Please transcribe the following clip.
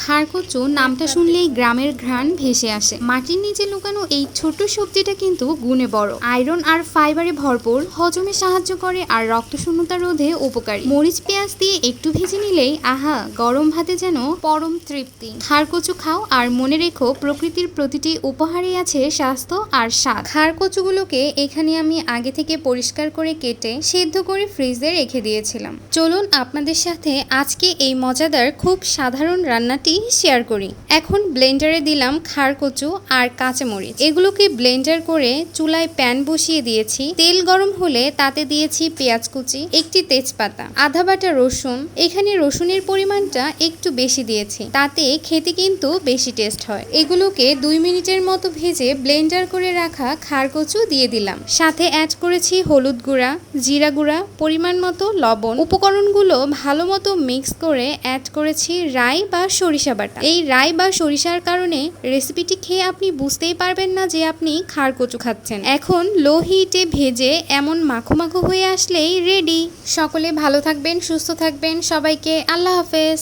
খারকচু নামটা শুনলেই গ্রামের ঘ্রাণ ভেসে আসে। মাটির নিচে লুকানো এই ছোট্ট সবজিটা কিন্তু গুণে বড়, আয়রন আর ফাইবারে ভরপুর, হজমে সাহায্য করে আর রক্তশূন্যতা রোধে উপকারী। মরিচ পেঁয়াজ দিয়ে একটু ভেজে নিলেই আহা, গরম ভাতে যেন পরম তৃপ্তি। খারকচু খাও আর মনে রেখো, প্রকৃতির প্রতিটি উপহারে আছে স্বাস্থ্য আর স্বাদ। খারকচুগুলোকে এখানে আমি আগে থেকে পরিষ্কার করে কেটে সেদ্ধ করে ফ্রিজে রেখে দিয়েছিলাম। চলুন আপনাদের সাথে আজকে এই মজাদার খুব সাধারণ রান্নাটি শেয়ার করি। এখন ব্লেন্ডারে দিলাম খারকচু আর কাঁচামরিচ, এগুলোকে ব্লেন্ডার করে চুলায় প্যান বসিয়ে দিয়েছি। তেল গরম হলে তাতে দিয়েছি পেঁয়াজ কুচি, একটি তেজপাতা, আধা বাটা রসুন। এখানে রসুনের পরিমাণটা একটু বেশি দিয়েছি, তাতে খেতে কিন্তু বেশি টেস্ট হয়। এগুলোকে 2 মিনিটের মতো ভেজে ব্লেন্ডার করে রাখা খারকচু দিয়ে দিলাম। সাথে অ্যাড করেছি হলুদ গুঁড়া, জিরা গুঁড়া, পরিমাণ মতো লবণ। উপকরণগুলো ভালো মতো মিক্স করে অ্যাড করেছি রাই বা সরিষা বাটা। এই রাই বা সরিষার কারণে রেসিপিটি খেয়ে আপনি বুঝতেই পারবেন না যে আপনি খারকচু খাচ্ছেন। এখন লো হিটে ভেজে এমন মাখো মাখো হয়ে আসলেই রেডি। সকলে ভালো থাকবেন, সুস্থ থাকবেন। সবাইকে আল্লাহ হাফেজ।